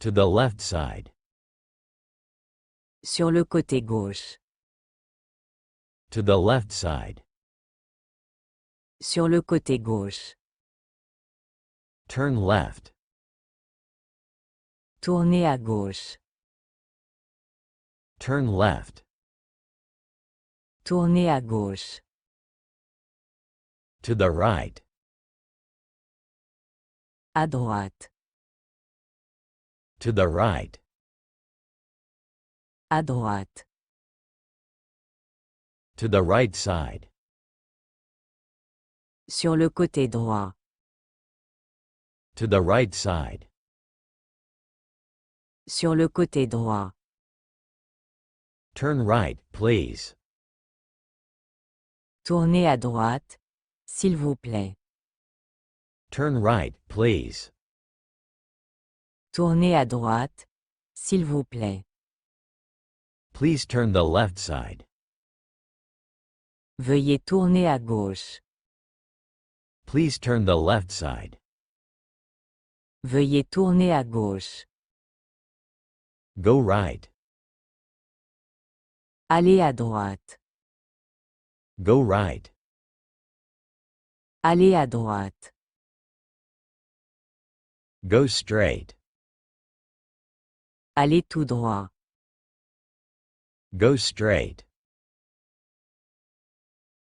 To the left side. Sur le côté gauche. To the left side. Sur le côté gauche. Turn left. Tournez à gauche. Turn left. Tournez à gauche. To the right. À droite. To the right. À droite. To the right side. Sur le côté droit. To the right side. Sur le côté droit. Turn right, please. Tournez à droite, s'il vous plaît. Turn right, please. Tournez à droite, s'il vous plaît. Please turn the left side. Veuillez tourner à gauche. Please turn the left side. Veuillez tourner à gauche. Go right. Allez à droite. Go right. Allez à droite. Go straight. Allez tout droit. Go straight.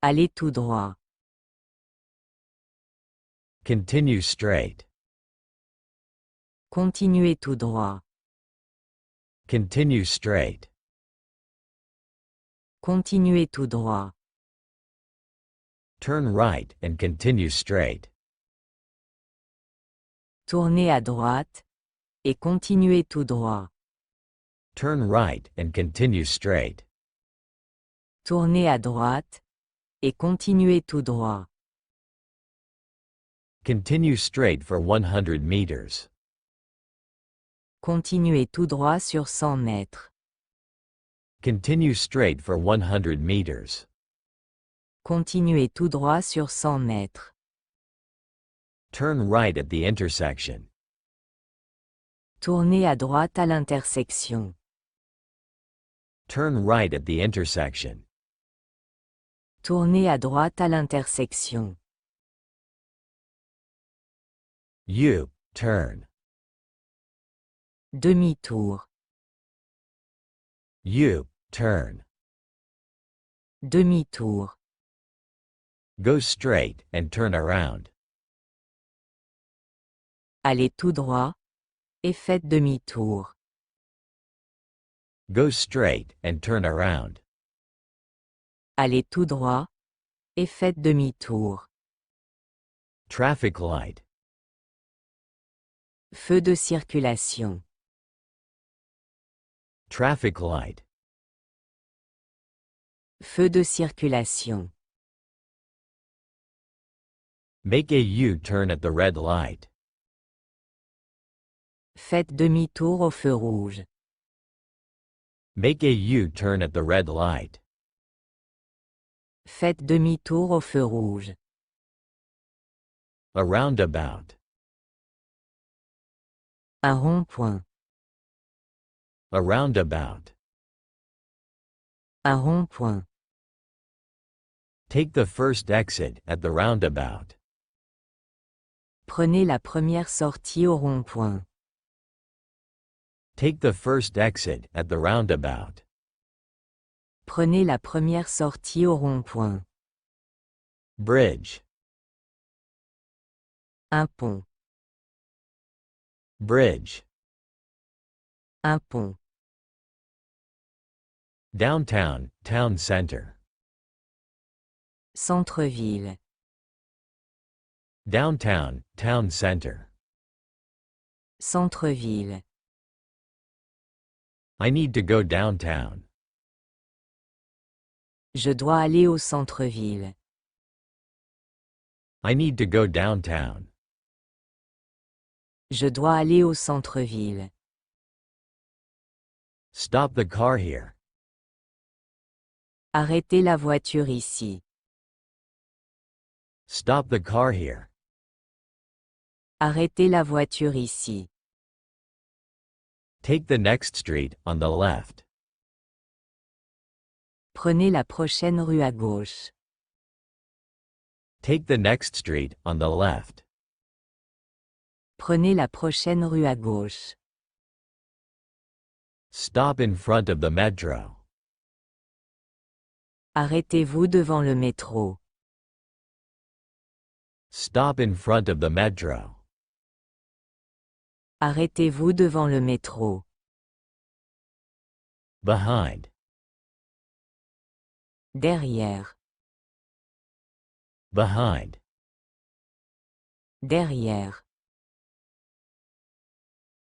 Allez tout droit. Continue straight. Continuez tout droit. Continue straight. Continuez tout droit. Turn right and continue straight. Tournez à droite et continuez tout droit. Turn right and continue straight. Tournez à droite et continuez tout droit. Continue straight for 100 meters. Continuez tout droit sur 100 mètres. Continue straight for 100 meters. Continuez tout droit sur 100 mètres. Turn right at the intersection. Tournez à droite à l'intersection. Turn right at the intersection. Tournez à droite à l'intersection. Turn. Demi-tour. Turn. Demi-tour. Go straight and turn around. Allez tout droit et faites demi-tour. Go straight and turn around. Allez tout droit et faites demi-tour. Traffic light. Feu de circulation. Traffic light. Feu de circulation. Make a U-turn at the red light. Faites demi-tour au feu rouge. Make a U-turn at the red light. Faites demi-tour au feu rouge. A roundabout. Un rond-point. A roundabout. Un rond-point. Take the first exit at the roundabout. Prenez la première sortie au rond-point. Take the first exit at the roundabout. Prenez la première sortie au rond-point. Bridge. Un pont. Bridge. Un pont. Downtown, town center. Centre-ville. Downtown, town center. Centre-ville. I need to go downtown. Je dois aller au centre-ville. I need to go downtown. Je dois aller au centre-ville. Stop the car here. Arrêtez la voiture ici. Stop the car here. Arrêtez la voiture ici. Take the next street on the left. Prenez la prochaine rue à gauche. Take the next street on the left. Prenez la prochaine rue à gauche. Stop in front of the metro. Arrêtez-vous devant le métro. Stop in front of the metro. Arrêtez-vous devant le métro. Behind. Derrière. Behind. Derrière.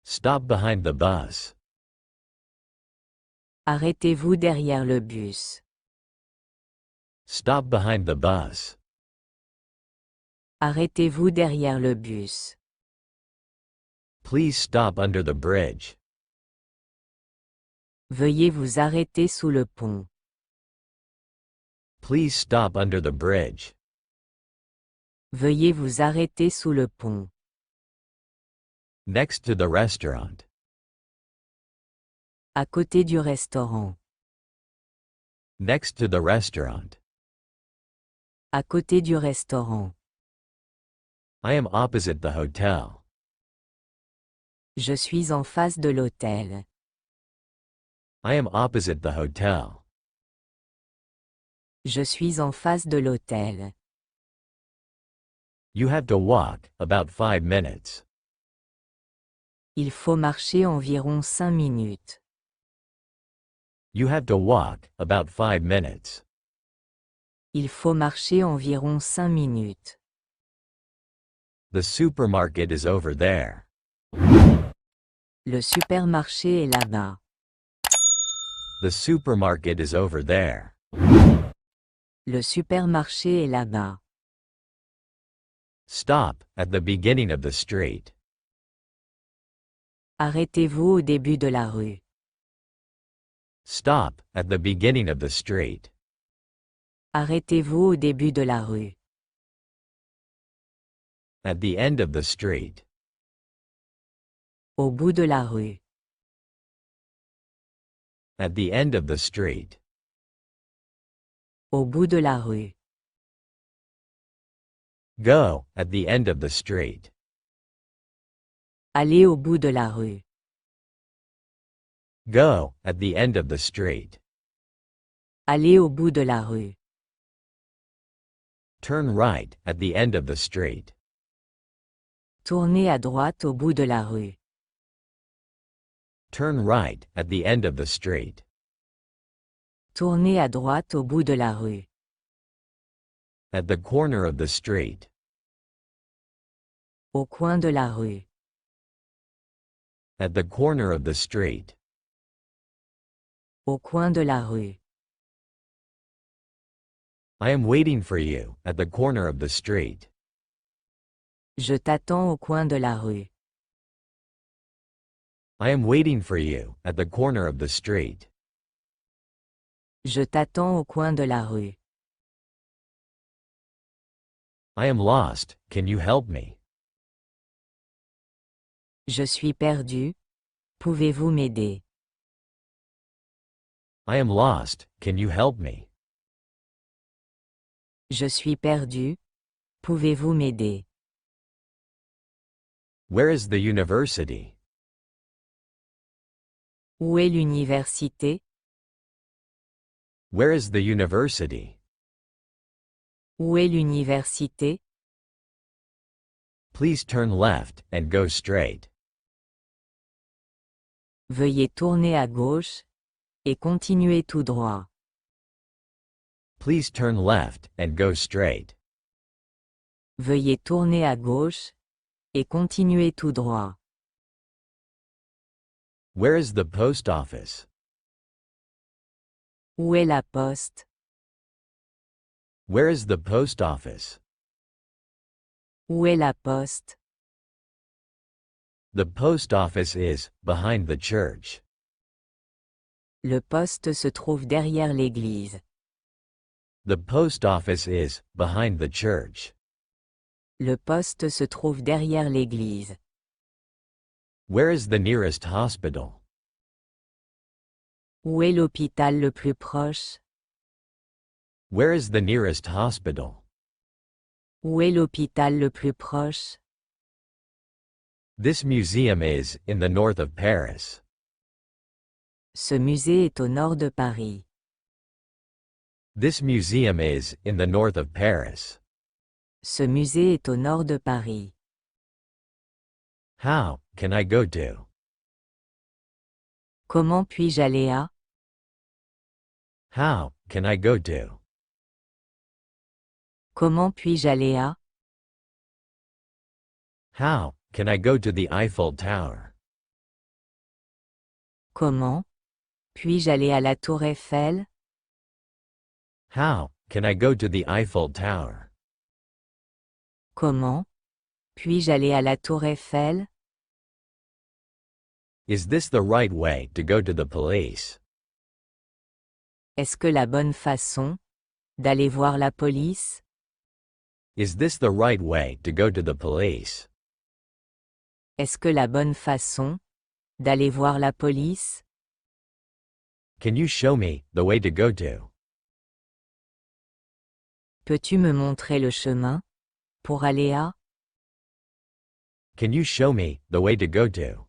Stop behind the bus. Arrêtez-vous derrière le bus. Stop behind the bus. Arrêtez-vous derrière le bus. Please stop under the bridge. Veuillez vous arrêter sous le pont. Please stop under the bridge. Veuillez vous arrêter sous le pont. Next to the restaurant. À côté du restaurant. Next to the restaurant. À côté du restaurant. I am opposite the hotel. Je suis en face de l'hôtel. I am opposite the hotel. Je suis en face de l'hôtel. You have to walk about 5 minutes. Il faut marcher environ 5 minutes. You have to walk about 5 minutes. Il faut marcher environ 5 minutes. The supermarket is over there. Le supermarché est là-bas. The supermarket is over there. Le supermarché est là-bas. Stop at the beginning of the street. Arrêtez-vous au début de la rue. Stop at the beginning of the street. Arrêtez-vous au début de la rue. At the end of the street. Au bout de la rue. At the end of the street. Au bout de la rue. Go at the end of the street. Allez au bout de la rue. Go at the end of the street. Allez au bout de la rue. Turn right at the end of the street. Tournez à droite au bout de la rue. Turn right at the end of the street. Tournez à droite au bout de la rue. At the corner of the street. Au coin de la rue. At the corner of the street. Au coin de la rue. I am waiting for you at the corner of the street. Je t'attends au coin de la rue. I am waiting for you at the corner of the street. Je t'attends au coin de la rue. I am lost, can you help me? Je suis perdu. Pouvez-vous m'aider? I am lost, can you help me? Je suis perdu. Pouvez-vous m'aider? Where is the university? Où est l'université? Where is the university? Où est l'université? Please turn left and go straight. Veuillez tourner à gauche et continuer tout droit. Please turn left and go straight. Veuillez tourner à gauche et continuer tout droit. Where is the post office? Où est la poste? Where is the post office? Où est la poste? The post office is behind the church. Le poste se trouve derrière l'église. The post office is behind the church. Le poste se trouve derrière l'église. Where is the nearest hospital? Où est l'hôpital le plus proche? Where is the nearest hospital? Où est l'hôpital le plus proche? This museum is in the north of Paris. Ce musée est au nord de Paris. This museum is in the north of Paris. Ce musée est au nord de Paris. How can I go to? Comment puis-je aller à? How can I go to? Comment puis-je aller à? How can I go to the Eiffel Tower? Comment puis-je aller à la Tour Eiffel? How can I go to the Eiffel Tower? Comment puis-je aller à la Tour Eiffel? Is this the right way to go to the police? Est-ce que la bonne façon d'aller voir la police? Is this the right way to go to the police? Est-ce que la bonne façon d'aller voir la police? Can you show me the way to go to? Peux-tu me montrer le chemin pour aller à? Can you show me the way to go to?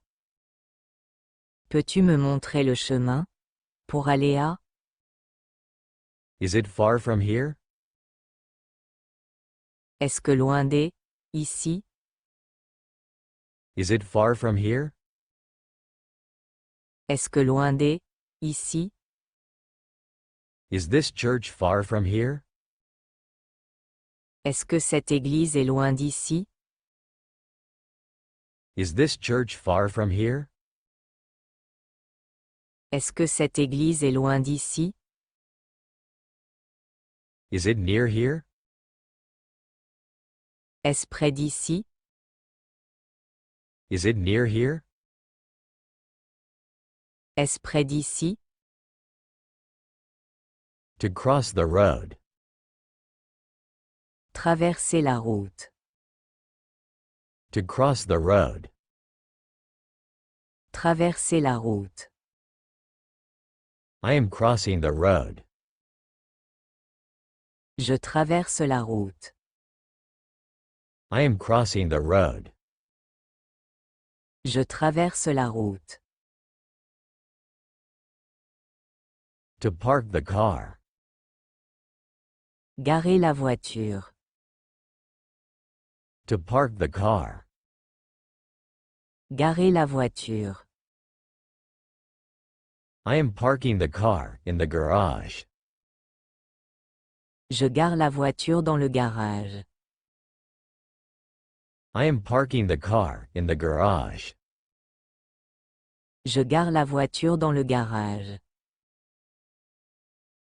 Peux-tu me montrer le chemin pour aller à? Is it far from here? Est-ce que loin des, ici? Is it far from here? Est-ce que loin des, ici? Is this church far from here? Est-ce que cette église est loin d'ici? Is this church far from here? Est-ce que cette église est loin d'ici? Is it near here? Est-ce près d'ici? Is it near here? Est-ce près d'ici? To cross the road. Traverser la route. To cross the road. Traverser la route. I am crossing the road. Je traverse la route. I am crossing the road. Je traverse la route. To park the car. Garer la voiture. To park the car. Garer la voiture. I am parking the car in the garage. Je gare la voiture dans le garage. I am parking the car in the garage. Je gare la voiture dans le garage.